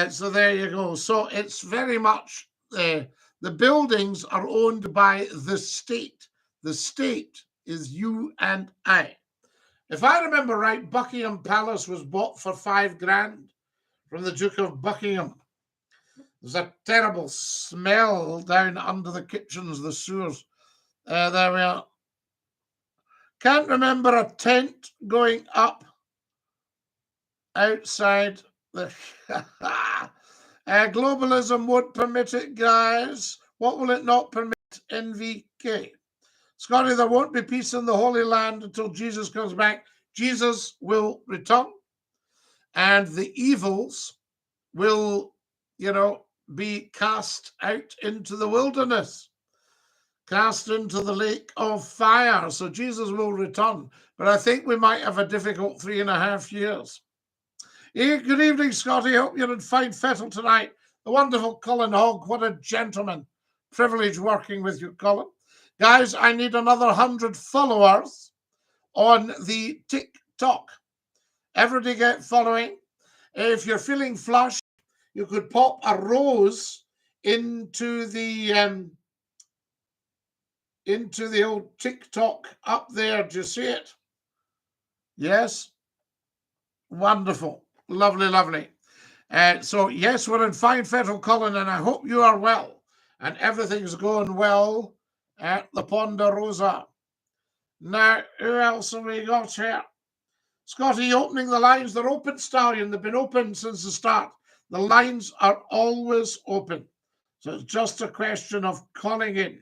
S1: So there you go. So it's very much, the buildings are owned by the state. The state is you and I. If I remember right, Buckingham Palace was bought for £5,000 from the Duke of Buckingham. There's a terrible smell down under the kitchens, the sewers. There we are. Can't remember a tent going up outside the... globalism won't permit it, guys. What will it not permit? NVK. Scotty, there won't be peace in the Holy Land until Jesus comes back. Jesus will return. And the evils will, you know, be cast out into the wilderness. Cast into the lake of fire. So Jesus will return. But I think we might have a difficult 3.5 years. Hey, good evening, Scotty. Hope you're in fine fettle tonight. The wonderful Colin Hogg. What a gentleman. Privilege working with you, Colin. Guys, I need another 100 followers on the TikTok. Everybody get following. If you're feeling flush, you could pop a rose into the old TikTok up there. Do you see it? Yes. Wonderful. Lovely, lovely. So, yes, we're in fine fettle, Colin, and I hope you are well and everything's going well at the Ponderosa. Now, who else have we got here? Scotty, opening the lines. They're open, Stallion. They've been open since the start. The lines are always open. So it's just a question of calling in.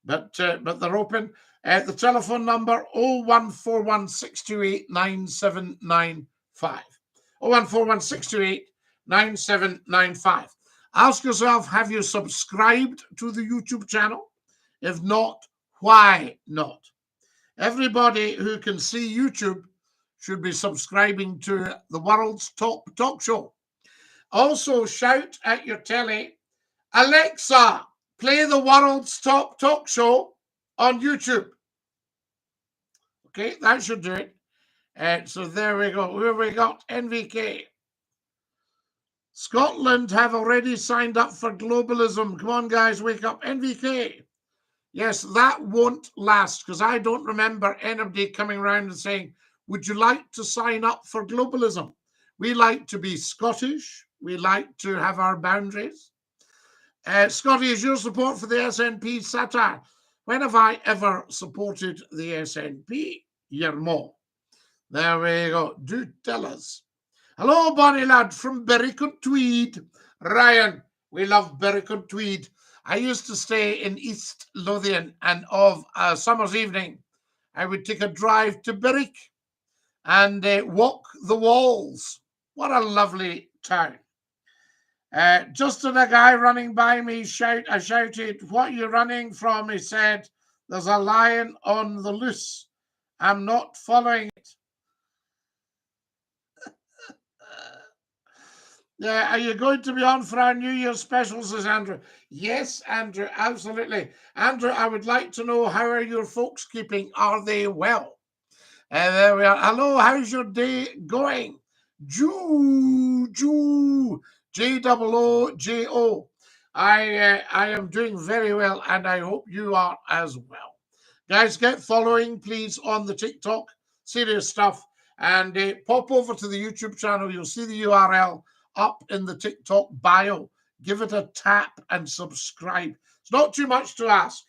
S1: But they're open. The telephone number 0141 628 9795. 0141 628 9795. Ask yourself, have you subscribed to the YouTube channel? If not, why not? Everybody who can see YouTube should be subscribing to the world's top talk show. Also, shout at your telly, Alexa, play the world's top talk show on YouTube. Okay, that should do it. So there we go. Where we got? NVK. Scotland have already signed up for globalism. Come on, guys, wake up. NVK. Yes, that won't last because I don't remember anybody coming around and saying, would you like to sign up for globalism? We like to be Scottish. We like to have our boundaries. Scotty, is your support for the SNP satire? When have I ever supported the SNP? Yermo. There we go. Do tell us. Hello, Bonnie lad from Berwick-on-Tweed. Ryan, we love Berwick-on-Tweed. I used to stay in East Lothian, and of a summer's evening, I would take a drive to Berwick and walk the walls. What a lovely town. Just as a guy running by me I shouted, "What are you running from?" He said, "There's a lion on the loose. I'm not following it." Yeah, are you going to be on for our New Year's special, says Andrew? Yes, Andrew, absolutely. Andrew, I would like to know, how are your folks keeping? Are they well? And there we are. Hello, how's your day going? Joo, J-O-O-J-O. I am doing very well, and I hope you are as well. Guys, get following, please, on the TikTok. Serious stuff. And pop over to the YouTube channel. You'll see the URL up in the TikTok bio. Give it a tap and subscribe. It's not too much to ask.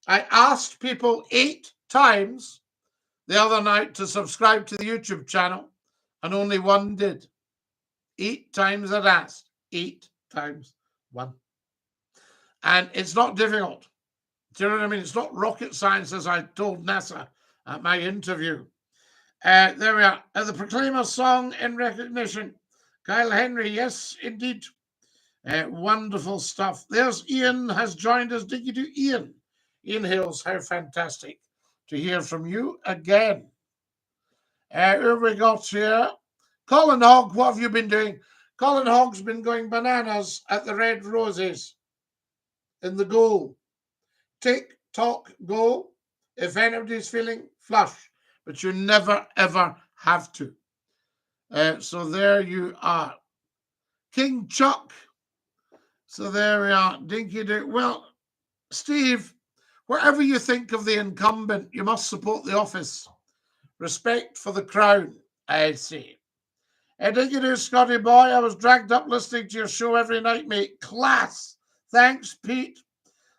S1: I asked people 8 times the other night to subscribe to the YouTube channel, and only 1 did. 8 times I'd asked. 8 times 1. And it's not difficult. Do you know what I mean? It's not rocket science, as I told NASA at my interview. There we are. The Proclaimer song in recognition. Kyle Henry, yes, indeed. Wonderful stuff. There's Ian has joined us. DINKY-DOO Ian. Ian Hills, how fantastic to hear from you again. Who we got here? Colin Hogg, what have you been doing? Colin Hogg's been going bananas at the Red Roses in the goal. Tick, tock, go. If anybody's feeling flush, but you never, ever have to. So there you are. King Chuck. So there we are. DINKY-DOO. Well, Steve, whatever you think of the incumbent, you must support the office. Respect for the crown, I say. DINKY-DOO, Scotty boy. I was dragged up listening to your show every night, mate. Class. Thanks, Pete.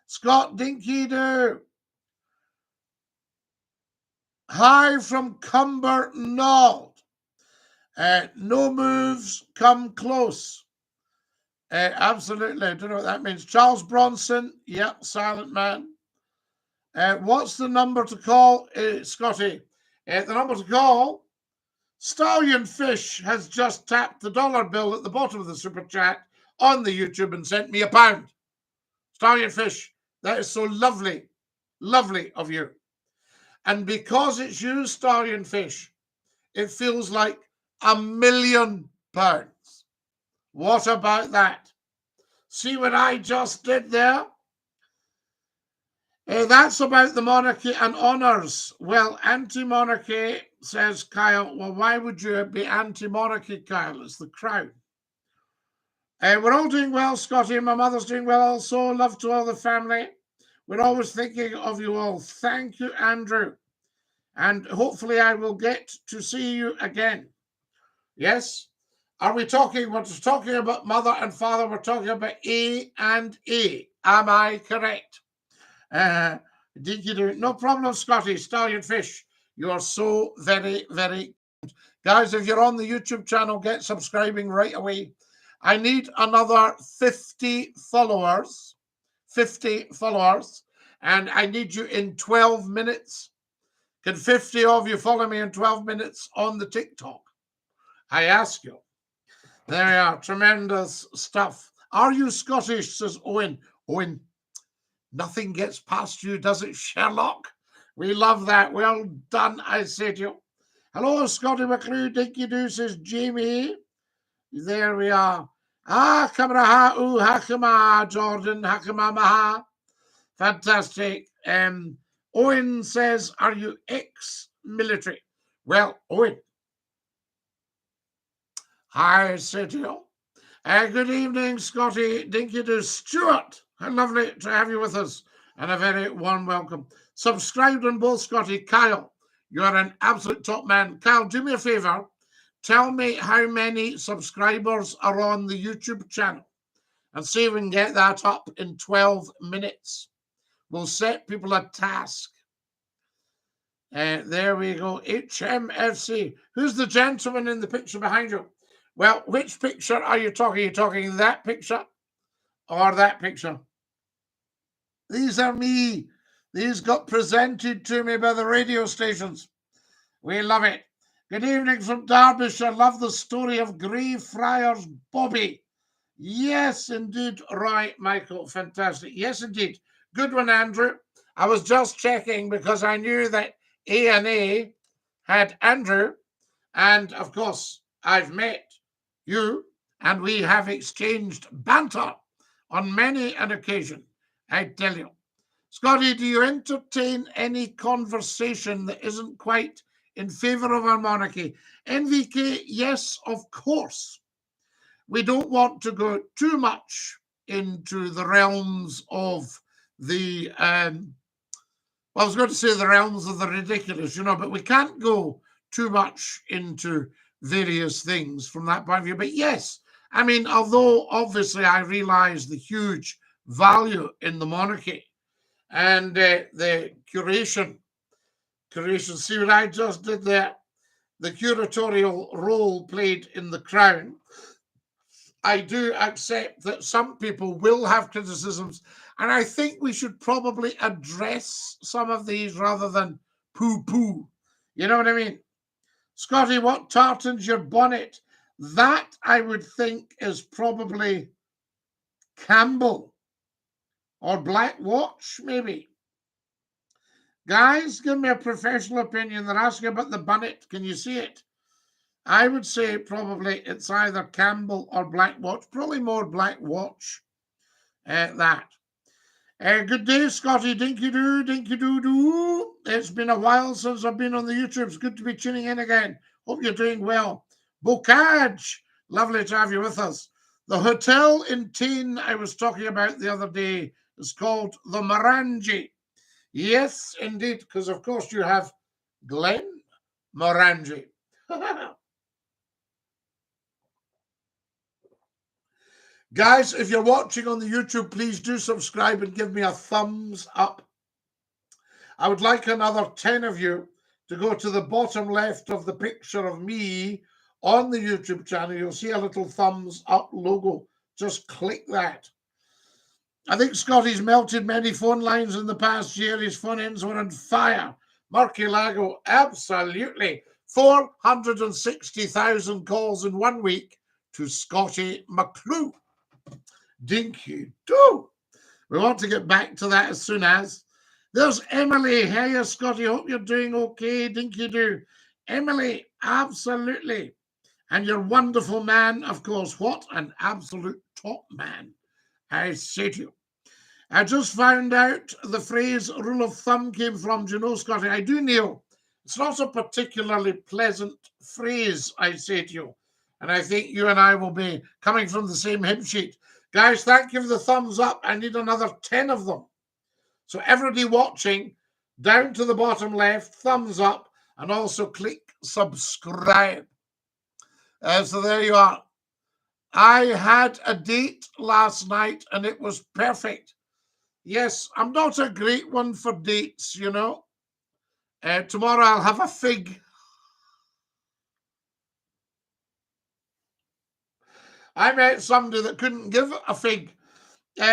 S1: Scott, DINKY-DOO. Hi from Cumbernauld. No moves come close. Absolutely. I don't know what that means. Charles Bronson. Yeah, silent man. What's the number to call, Scotty? The number to call, Stallion Fish has just tapped the dollar bill at the bottom of the super chat on the YouTube and sent me £1. Stallion Fish, that is so lovely, lovely of you. And because it's you, Stallion Fish, it feels like £1 million. What about that? See what I just did there? That's about the monarchy and honours. Well, anti-monarchy, says Kyle. Well, why would you be anti-monarchy, Kyle? It's the crown. We're all doing well, Scotty. My mother's doing well also. Love to all the family. We're always thinking of you all. Thank you, Andrew. And hopefully I will get to see you again. Yes? Are we talking? We're talking about mother and father. We're talking about A and A. Am I correct? DINKY-DOO. No problem, Scotty. Stallion Fish. You are so very, very good. Guys, if you're on the YouTube channel, get subscribing right away. I need another 50 followers. 50 followers. And I need you in 12 minutes. Can 50 of you follow me in 12 minutes on the TikTok? I ask you. There you are. Tremendous stuff. Are you Scottish, says Owen. Owen, nothing gets past you, does it, Sherlock? We love that. Well done, I say to you. Hello, Scottie McClue. DINKY-DOO, says Jamie. There we are. Ah, kamraha, hakama, Jordan, hakama maha. Fantastic. Owen says, are you ex-military? Well, Owen, I say to you. Good evening, Scotty. DINKY-DOO. Stuart, how lovely to have you with us, and a very warm welcome. Subscribed on both, Scotty. Kyle, you're an absolute top man. Kyle, do me a favor. Tell me how many subscribers are on the YouTube channel and see if we can get that up in 12 minutes. We'll set people a task. There we go. HMFC. Who's the gentleman in the picture behind you? Well, which picture are you talking? Are you talking that picture or that picture? These are me. These got presented to me by the radio stations. We love it. Good evening from Derbyshire. Love the story of Greyfriars Bobby. Yes, indeed. Right, Michael. Fantastic. Yes, indeed. Good one, Andrew. I was just checking because I knew that A&A had Andrew. And, of course, I've met you and we have exchanged banter on many an occasion, I tell you. Scotty, do you entertain any conversation that isn't quite in favour of our monarchy? NVK, yes, of course. We don't want to go too much into the realms of the, well, I was going to say the realms of the ridiculous, but we can't go too much into various things from that point of view. But yes, I mean, although obviously I realise the huge value in the monarchy and the curation, see what I just did there? The curatorial role played in the Crown. I do accept that some people will have criticisms, and I think we should probably address some of these rather than poo-poo. You know what I mean? Scotty, what tartan's your bonnet? That, I would think, is probably Campbell or Black Watch, maybe. Guys, give me a professional opinion. They're asking about the bonnet. Can you see it? I would say probably it's either Campbell or Black Watch. Probably more Black Watch. That. Good day, Scotty. Dinky-Doo, Dinky-Doo-Doo. It's been a while since I've been on the YouTube. It's good to be tuning in again. Hope you're doing well. Bocage, lovely to have you with us. The hotel in Tain I was talking about the other day is called the Morangi. Yes, indeed, because of course you have Glen Morangi. Guys, if you're watching on the YouTube, please do subscribe and give me a thumbs up. I would like another 10 of you to go to the bottom left of the picture of me on the YouTube channel. You'll see a little thumbs up logo. Just click that. I think Scotty's melted many phone lines in the past year. His phone ends were on fire. Murky Lago, absolutely. 460,000 calls in 1 week to Scottie McClue. Dinky-Doo. We want to get back to that as soon as. There's Emily. Hey, Scotty. Hope you're doing okay. Dinky-Doo. Emily, absolutely. And your wonderful man, of course. What an absolute top man, I say to you. I just found out the phrase rule of thumb came from, do you know, Scotty? I do, Neil. It's not a particularly pleasant phrase, I say to you. And I think you and I will be coming from the same hymn sheet. Guys, thank you for the thumbs up. I need another 10 of them. So everybody watching, down to the bottom left, thumbs up, and also click subscribe. So there you are. I had a date last night, and it was perfect. Yes, I'm not a great one for dates, you know. Tomorrow I'll have a fig. I met somebody that couldn't give a fig.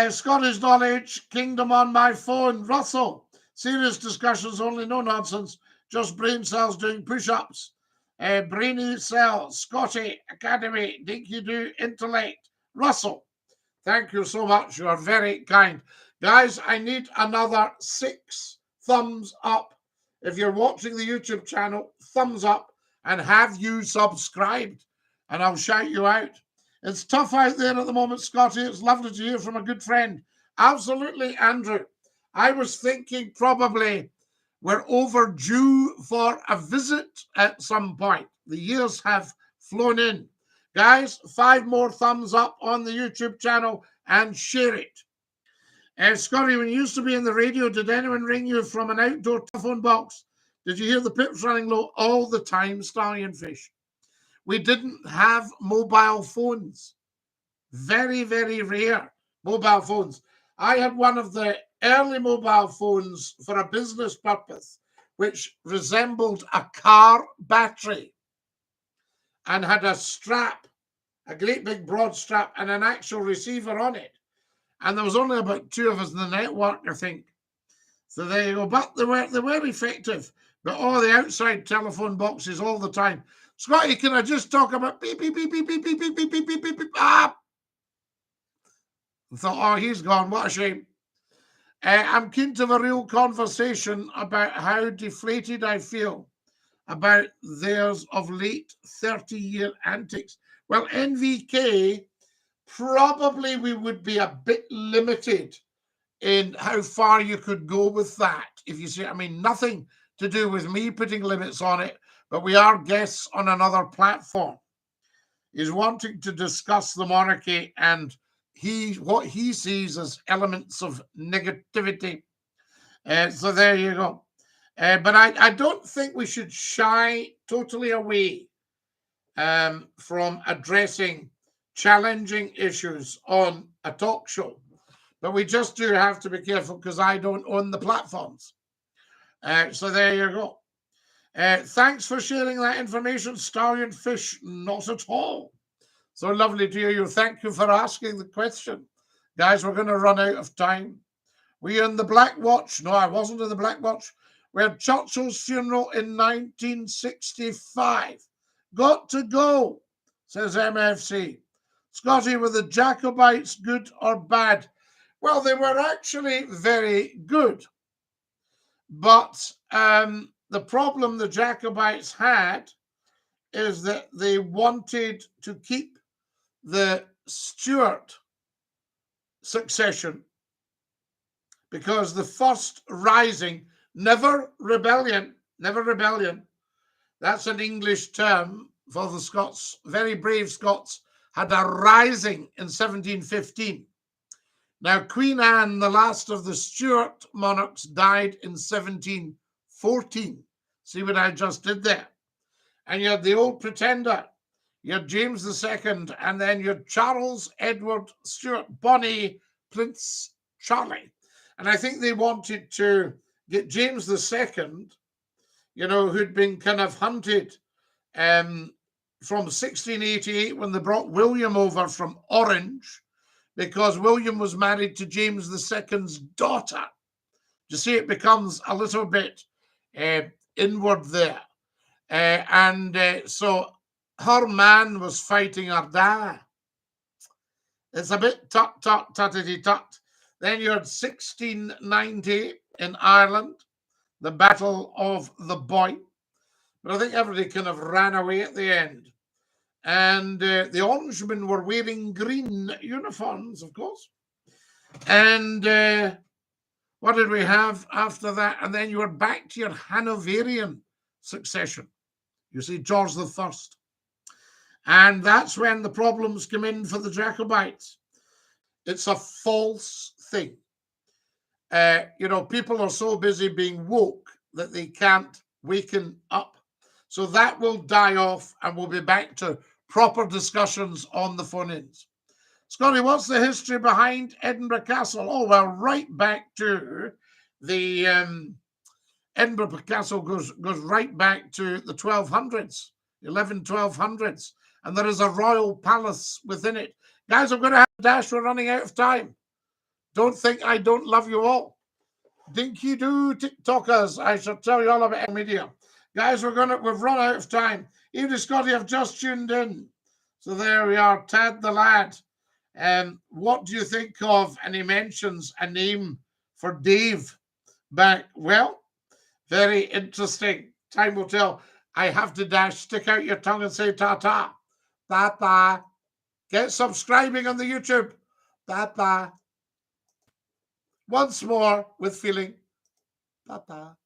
S1: Scottish knowledge, kingdom on my phone. Russell, serious discussions, only no nonsense. Just brain cells doing push-ups. Brainy cells, Scotty Academy, Dinky-Doo, intellect. Russell, thank you so much. You are very kind. Guys, I need another 6 thumbs up. If you're watching the YouTube channel, thumbs up, and have you subscribed? And I'll shout you out. It's tough out there at the moment, Scotty. It's lovely to hear from a good friend. Absolutely, Andrew. I was thinking probably we're overdue for a visit at some point. The years have flown in. Guys, 5 more thumbs up on the YouTube channel and share it. Scotty, when you used to be in the radio, did anyone ring you from an outdoor telephone box? Did you hear the pips running low all the time, Stallion Fish? We didn't have mobile phones. Very, very rare mobile phones. I had one of the early mobile phones for a business purpose, which resembled a car battery and had a strap, a great big broad strap, and an actual receiver on it. And there was only about 2 of us in the network, I think. So there you go. But they were effective. But all the outside telephone boxes all the time. Scottie, can I just talk about beep, beep, beep, beep, beep, beep, beep, beep, beep, beep, beep, beep, ah! I thought, oh, he's gone. What a shame. I'm keen to have a real conversation about how deflated I feel about theirs of late 30-year antics. Well, NVK, probably we would be a bit limited in how far you could go with that. If you see, I mean, nothing to do with me putting limits on it, but we are guests on another platform. He's wanting to discuss the monarchy and what he sees as elements of negativity. So there you go. But I don't think we should shy totally away from addressing challenging issues on a talk show. But we just do have to be careful because I don't own the platforms. So there you go. Thanks for sharing that information, Stallion Fish. Not at all. So lovely to hear you. Thank you for asking the question. Guys, we're going to run out of time. Were you in the Black Watch? No, I wasn't in the Black Watch. We had Churchill's funeral in 1965. Got to go, says MFC. Scottie, were the Jacobites good or bad? Well, they were actually very good. But the problem the Jacobites had is that they wanted to keep the Stuart succession because the first rising, never rebellion, that's an English term for the Scots, very brave Scots, had a rising in 1715. Now, Queen Anne, the last of the Stuart monarchs, died in 1714. See what I just did there? And you had the old pretender, you had James II, and then you had Charles Edward Stuart, Bonnie, Prince Charlie. And I think they wanted to get James II, who'd been kind of hunted from 1688 when they brought William over from Orange, because William was married to James II's daughter. You see, it becomes a little bit inward there. So her man was fighting her dad. It's a bit tut-tut-tuttity-tut. Then you had 1690 in Ireland, the Battle of the Boyne. But I think everybody kind of ran away at the end. And the Orangemen were wearing green uniforms, of course. And what did we have after that? And then you were back to your Hanoverian succession. You see, George I. And that's when the problems come in for the Jacobites. It's a false thing. People are so busy being woke that they can't waken up. So that will die off and we'll be back to proper discussions on the phone-ins. Scottie, what's the history behind Edinburgh Castle? Oh, well, right back to the Edinburgh Castle goes right back to the 1200s, 1200s. And there is a royal palace within it. Guys, I'm going to have a dash. We're running out of time. Don't think I don't love you all. DINKY-DOO TikTokers, I shall tell you all about media. Guys, we've run out of time. Even Scottie, I've just tuned in. So there we are, Tad the lad. What do you think of? And he mentions a name for Dave back. Well, very interesting. Time will tell. I have to dash, stick out your tongue and say ta-ta. Ta-ta. Get subscribing on the YouTube. Ta-ta. Once more with feeling. Ta-ta.